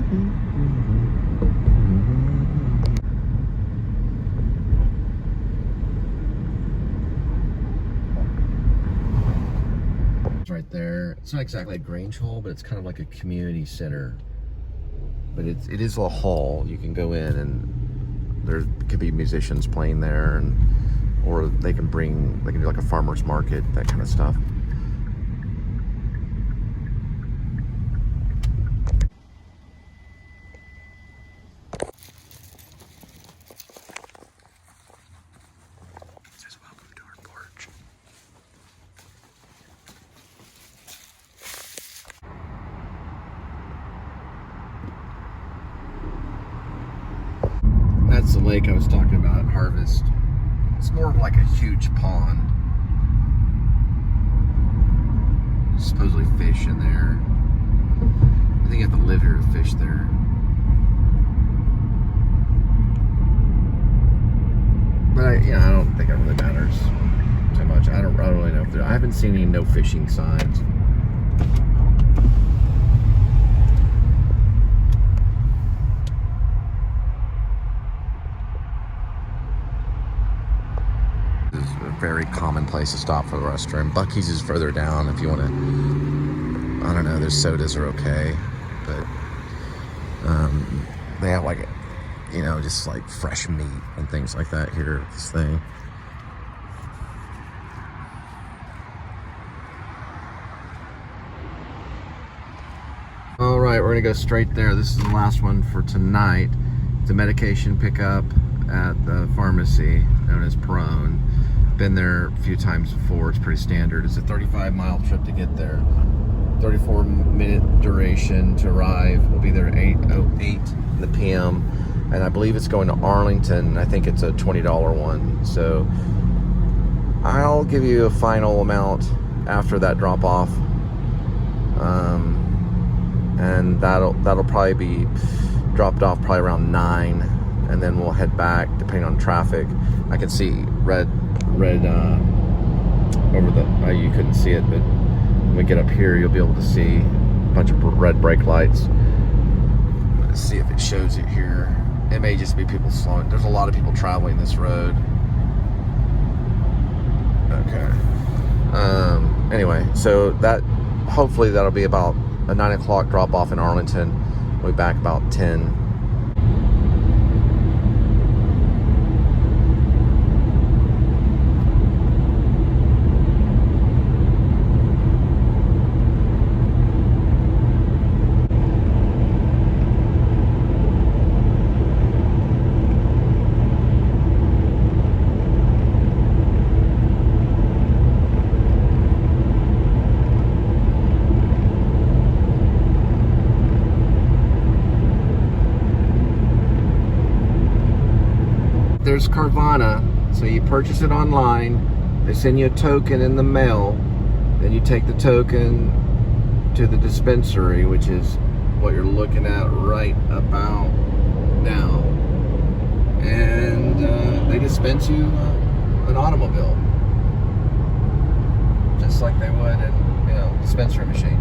Right there. It's not exactly a Grange Hall, but it's kind of like a community center. But it is a hall. You can go in and there could be musicians playing there, and or they can do like a farmer's market, that kind of stuff. It says welcome to our porch. That's the lake I was talking about at Harvest. It's more of like a huge pond. There's supposedly fish in there. I think you have to live here to fish there. But I don't think it really matters too much. I don't really know if I haven't seen any no fishing signs. Very common place to stop for the restroom. Buc-ee's is further down if you want to. I don't know. Their sodas are okay, but they have like, just like fresh meat and things like that here at this thing. All right, we're gonna go straight there. This is the last one for tonight. It's a medication pickup at the pharmacy known as Perrone. Been there a few times before. It's pretty standard. It's a 35-mile trip to get there. 34-minute duration to arrive. We'll be there at 8:08 p.m. And I believe it's going to Arlington. I think it's a $20 one. So I'll give you a final amount after that drop off. And that'll probably be dropped off probably around 9, and then we'll head back depending on traffic. I can see red over the you couldn't see it, but when we get up here you'll be able to see a bunch of red brake lights. Let's see if it shows it here. It may just be people slowing. There's a lot of people traveling this road. Okay. Anyway, so that hopefully that'll be about a 9 o'clock drop off in Arlington. We'll be back about 10. There's Carvana, so you purchase it online, they send you a token in the mail, then you take the token to the dispensary, which is what you're looking at right about now, and they dispense you an automobile, just like they would in a dispensary machine.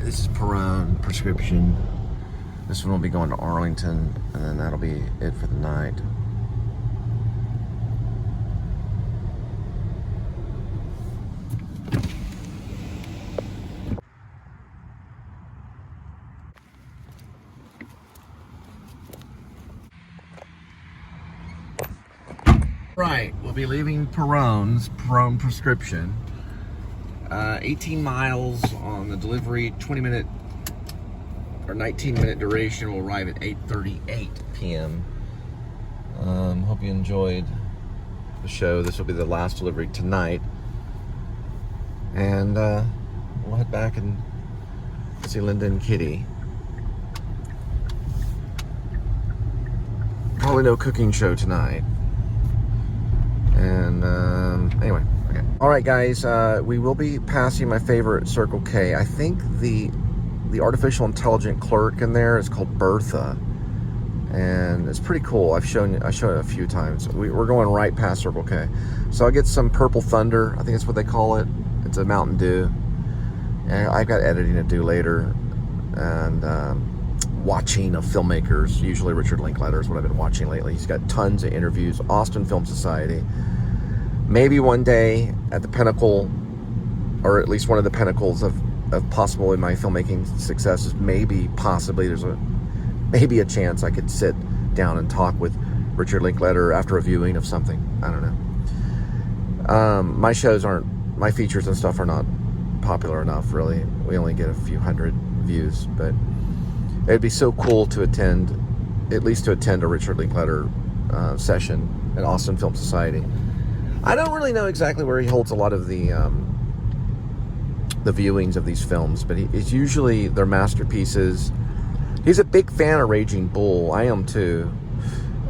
This is Perrone prescription. This one will be going to Arlington, and then that'll be it for the night. Right, we'll be leaving Perrone prescription. 18 miles on the delivery, 20-minute or 19-minute duration. Will arrive at 8:38 p.m. Hope you enjoyed the show. This will be the last delivery tonight. And we'll head back and see Linda and Kitty. Probably no cooking show tonight. And anyway, okay. All right, guys, we will be passing my favorite Circle K. I think the artificial intelligent clerk in there is called Bertha, and it's pretty cool. I shown it a few times. We're going right past Circle K, so I'll get some Purple Thunder. I think that's what they call it. It's a Mountain Dew, and I've got editing to do later, and watching of filmmakers. Usually Richard Linklater is what I've been watching lately. He's got tons of interviews. Austin Film Society. Maybe one day at the pinnacle, or at least one of the pinnacles of possible in my filmmaking successes, possibly there's maybe a chance I could sit down and talk with Richard Linklater after a viewing of something. I don't know. My features and stuff are not popular enough, really. We only get a few hundred views, but it'd be so cool to attend a Richard Linklater session at Austin Film Society. I don't really know exactly where he holds a lot of the viewings of these films, but it's usually their masterpieces. He's a big fan of Raging Bull. I am too.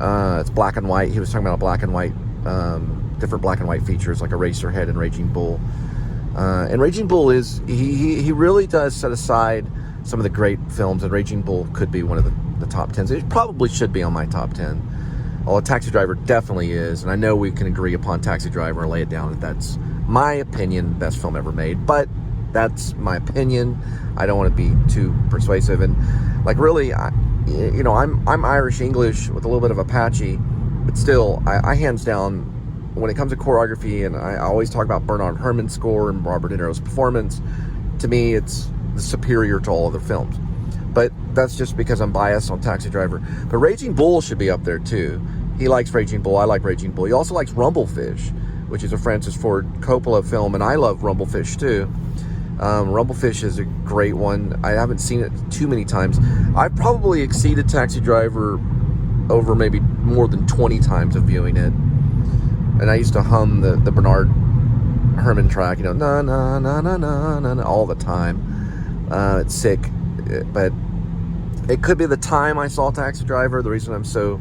It's black and white. He was talking about black and white, different black and white features like Eraserhead and Raging Bull. And Raging Bull he really does set aside some of the great films, and Raging Bull could be one of the top 10s. It probably should be on my top 10. Although Taxi Driver definitely is, and I know we can agree upon Taxi Driver and lay it down that that's my opinion, best film ever made. But that's my opinion. I don't want to be too persuasive, and like really, I'm Irish English with a little bit of Apache, but still, I hands down when it comes to choreography, and I always talk about Bernard Herrmann's score and Robert De Niro's performance. To me, it's superior to all other films. But that's just because I'm biased on Taxi Driver. But Raging Bull should be up there too. He likes Raging Bull. I like Raging Bull. He also likes Rumblefish, which is a Francis Ford Coppola film, and I love Rumblefish too. Rumblefish is a great one. I haven't seen it too many times. I've probably exceeded Taxi Driver over maybe more than 20 times of viewing it. And I used to hum the Bernard Herrmann track, na na na na na na, all the time. It's sick. But it could be the time I saw Taxi Driver, the reason I'm so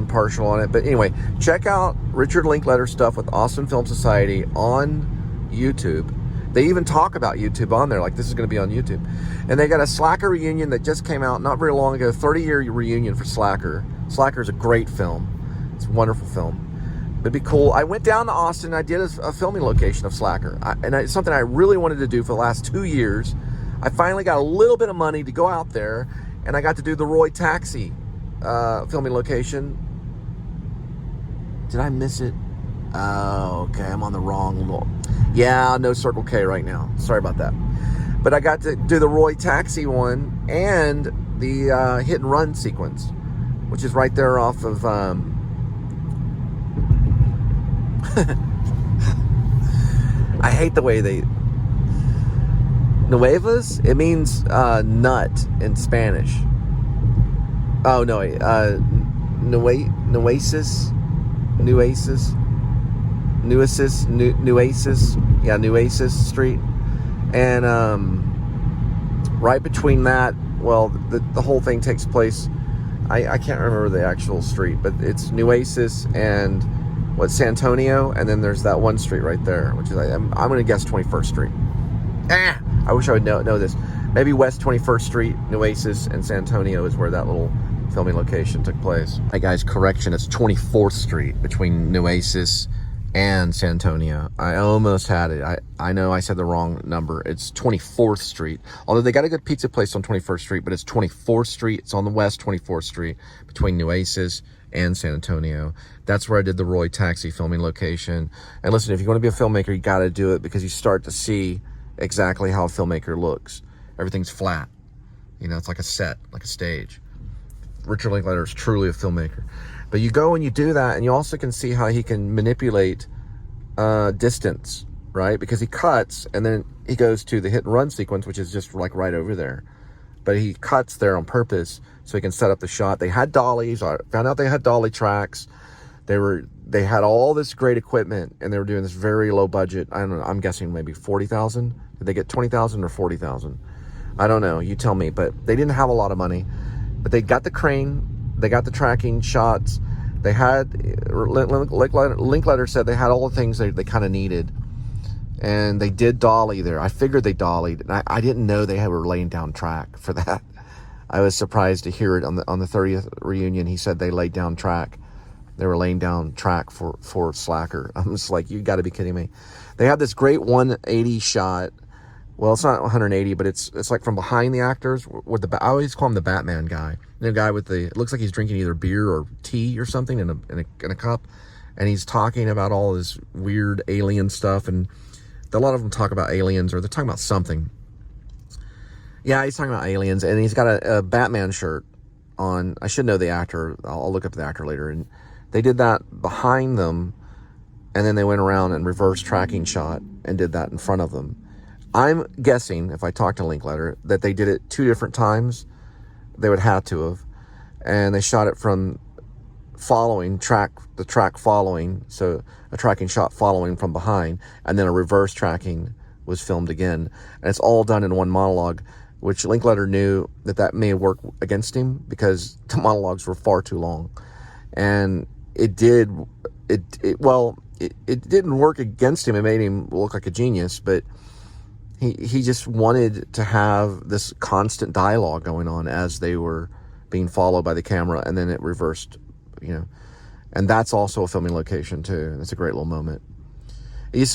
partial on it. But anyway, check out Richard Linklater stuff with Austin Film Society on YouTube. They even talk about YouTube on there, like this is going to be on YouTube. And they got a Slacker reunion that just came out not very long ago, 30-year reunion for Slacker. Slacker's a great film. It's a wonderful film. It'd be cool. I went down to Austin. I did a filming location of Slacker. It's something I really wanted to do for the last 2 years. I finally got a little bit of money to go out there, and I got to do the Roy Taxi filming location. Did I miss it? Oh, okay, I'm on the wrong. Yeah, no Circle K right now. Sorry about that. But I got to do the Roy Taxi one and the hit and run sequence, which is right there off of. I hate the way they. Nuevas? It means nut in Spanish. Oh no, Nueces, yeah, Nueces Street, and right between that, well, the whole thing takes place. I can't remember the actual street, but it's Nueces and Santonio, and then there's that one street right there, which is I'm going to guess 21st Street. I wish I would know this. Maybe West 21st Street, Nueces, and Santonio is where that little filming location took place. Hey guys, correction, it's 24th Street between Nueces and Santonio. I almost had it. I know I said the wrong number. It's 24th Street. Although they got a good pizza place on 21st Street, but it's 24th Street. It's on the West 24th Street between Nueces and San Antonio. That's where I did the Roy Taxi filming location. And listen, if you want to be a filmmaker, you got to do it because you start to see exactly how a filmmaker looks. Everything's flat. You know, it's like a set, like a stage. Richard Linklater is truly a filmmaker. But you go and you do that, and you also can see how he can manipulate distance, right? Because he cuts, and then he goes to the hit and run sequence, which is just like right over there. But he cuts there on purpose so he can set up the shot. They had dollies. I found out they had dolly tracks. They had all this great equipment, and they were doing this very low budget. I don't know. I'm guessing maybe 40,000. Did they get 20,000 or 40,000? I don't know. You tell me. But they didn't have a lot of money. But they got the crane. They got the tracking shots. They had, Linklater said they had all the things they kind of needed. And they did dolly there. I figured they dollied. And I didn't know they were laying down track for that. I was surprised to hear it on the 30th reunion. He said they laid down track. They were laying down track for Slacker. I'm just like, you got to be kidding me. They had this great 180 shot. Well, it's not 180, but it's like from behind the actors. I always call him the Batman guy. The guy with it looks like he's drinking either beer or tea or something in a cup, and he's talking about all this weird alien stuff. And a lot of them talk about aliens, or they're talking about something. Yeah, he's talking about aliens, and he's got a Batman shirt on. I should know the actor. I'll look up the actor later. And they did that behind them, and then they went around and reverse tracking shot and did that in front of them. I'm guessing, if I talk to Linklater, that they did it 2 different times. They would have to have. And they shot it from the track following, so a tracking shot following from behind, and then a reverse tracking was filmed again. And it's all done in one monologue, which Linklater knew that may work against him because the monologues were far too long. And it didn't work against him. It made him look like a genius, but he just wanted to have this constant dialogue going on as they were being followed by the camera, and then it reversed, and that's also a filming location too. It's a great little moment.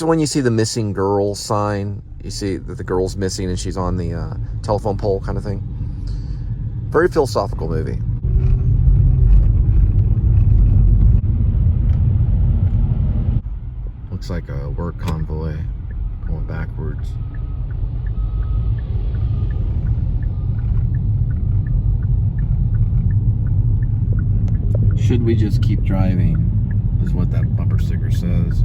When you see the missing girl sign, you see that the girl's missing and she's on the telephone pole kind of thing. Very philosophical movie. Looks like a work convoy going backwards. Should we just keep driving, is what that bumper sticker says.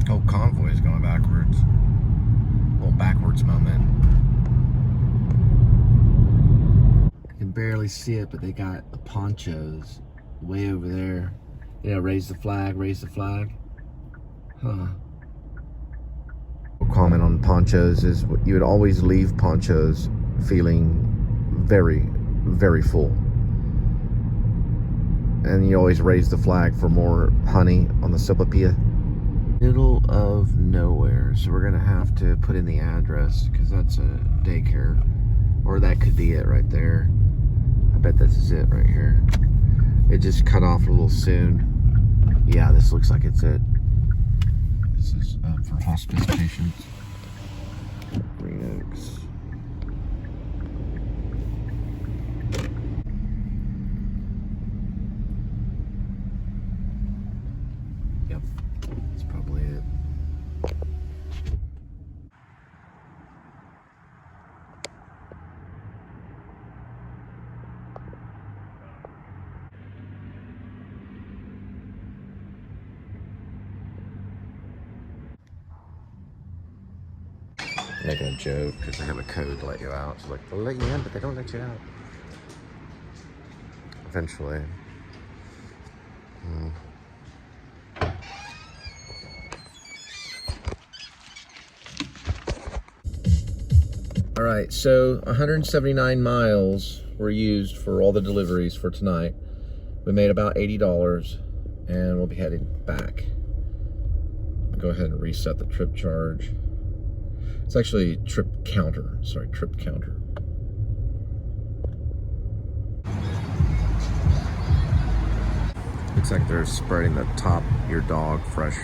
Oh, convoy is going backwards. A little backwards moment. I can barely see it, but they got the ponchos way over there. Raise the flag, raise the flag. Huh. Comment on ponchos is you would always leave ponchos feeling very, very full. And you always raise the flag for more honey on the sopapilla. Middle of nowhere, so we're gonna have to put in the address because that's a daycare, or that could be it right there. I bet this is it right here. It just cut off a little soon. Yeah, this looks like it's it. This is for hospice patients. Green Oaks. Yep, that's probably it. Making a joke because they have a code to let you out. So like, they'll let you in, but they don't let you out. Eventually. All right, so 179 miles were used for all the deliveries for tonight. We made about $80, and we'll be heading back. I'll go ahead and reset the trip charge. It's actually trip counter. Sorry, trip counter. Looks like they're spreading the top your dog fresh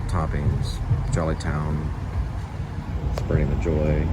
toppings. Jollytown, spreading the joy.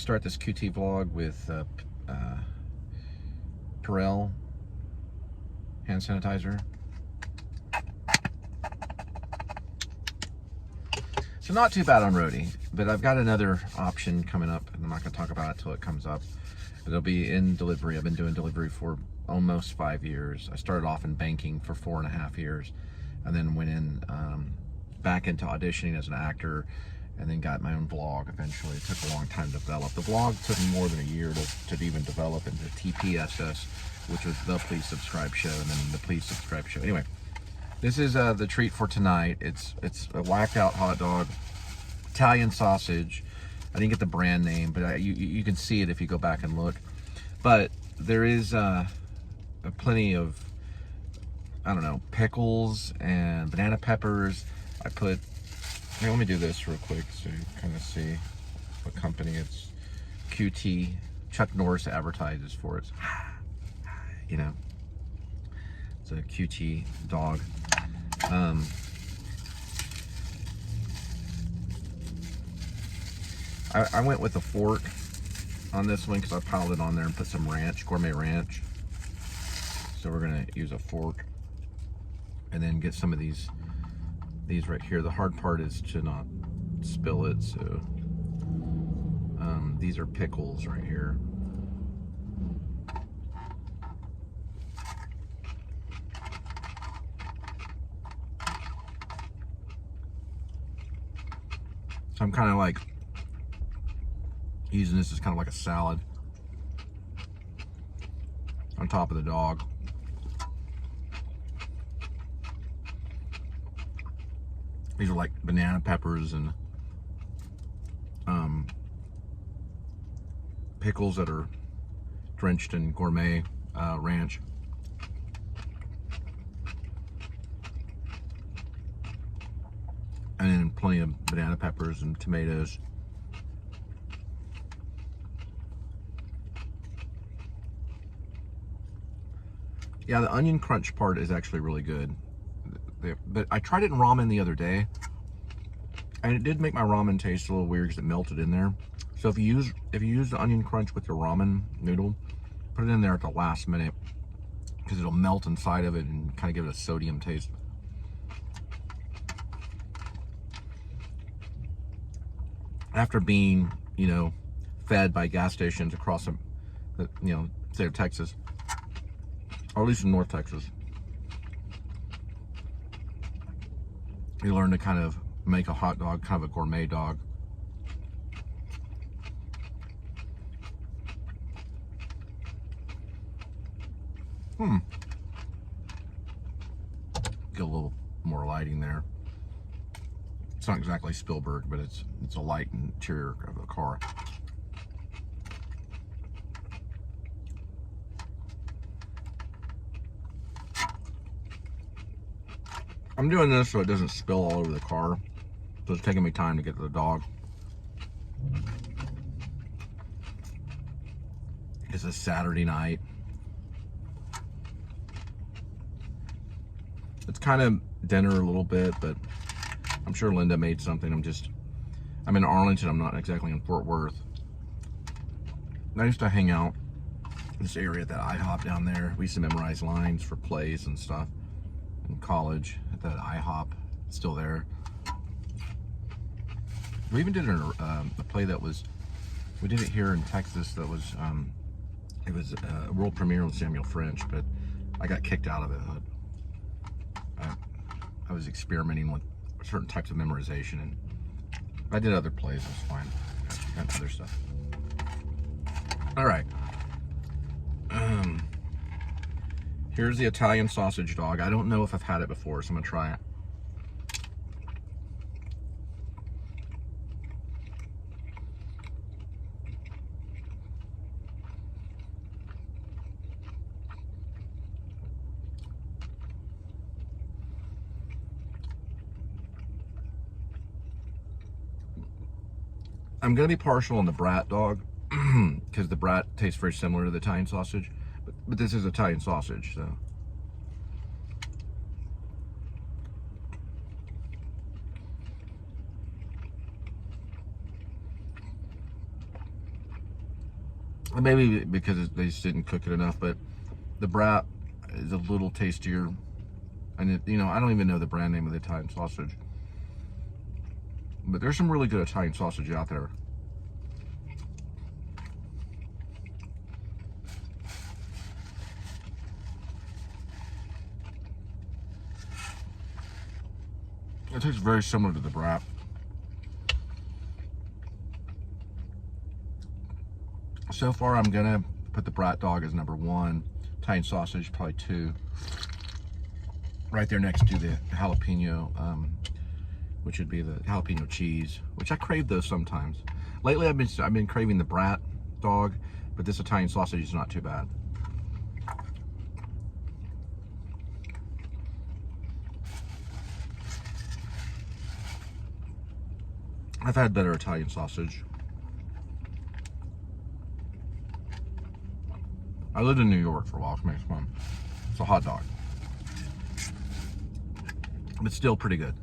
start this QT vlog with Perrone hand sanitizer. So not too bad on Roadie, but I've got another option coming up, and I'm not going to talk about it till it comes up. It'll be in delivery. I've been doing delivery for almost 5 years. I started off in banking for 4.5 years, and then went in back into auditioning as an actor, and then got my own blog eventually. It took a long time to develop. The blog took me more than a year to even develop into p.s.s, which was the Please Subscribe show, and then the Please Subscribe show. Anyway, this is the treat for tonight. It's a whacked out hot dog, Italian sausage. I didn't get the brand name, but you can see it if you go back and look. But there is plenty of, I don't know, pickles and banana peppers. I put, here, let me do this real quick so you kind of see what company it's. QT, Chuck Norris advertises for it. You know, it's a QT dog. I went with a fork on this one because I piled it on there and put some ranch, gourmet ranch. So we're gonna use a fork and then get some of these right here. The hard part is to not spill it. So these are pickles right here. So I'm kind of like using this as kind of like a salad on top of the dog. These are like banana peppers and pickles that are drenched in gourmet ranch. And then plenty of banana peppers and tomatoes. Yeah, the onion crunch part is actually really good. But I tried it in ramen the other day, and it did make my ramen taste a little weird because it melted in there. So if you use the onion crunch with your ramen noodle, put it in there at the last minute because it'll melt inside of it and kind of give it a sodium taste. After being, you know, fed by gas stations across the state of Texas, or at least in North Texas, you learn to kind of make a hot dog kind of a gourmet dog. Get a little more lighting there. It's not exactly Spielberg, but it's a light interior of a car. I'm doing this so it doesn't spill all over the car. So it's taking me time to get to the dog. It's a Saturday night. It's kind of dinner a little bit, but I'm sure Linda made something. I'm in Arlington. I'm not exactly in Fort Worth. I used to hang out in this area at that IHOP down there. We used to memorize lines for plays and stuff in college at that IHOP. It's still there. We even did a play that was, we did it here in Texas. That was, it was a world premiere with Samuel French, but I got kicked out of it. I was experimenting with certain types of memorization, and I did other plays. It was fine. Got other stuff. All right. Here's the Italian sausage dog. I don't know if I've had it before, so I'm gonna try it. I'm gonna be partial on the brat dog because the brat tastes very similar to the Italian sausage, but this is Italian sausage, so. Maybe because they just didn't cook it enough, but the brat is a little tastier. And it, you know, I don't even know the brand name of the Italian sausage, but there's some really good Italian sausage out there. It tastes very similar to the brat. So far, I'm gonna put the brat dog as number 1, Italian sausage probably 2, right there next to the jalapeno, which would be the jalapeno cheese, which I crave those sometimes. Lately, I've been craving the brat dog, but this Italian sausage is not too bad. I've had better Italian sausage. I lived in New York for a while, which makes fun. It's a hot dog, but still pretty good.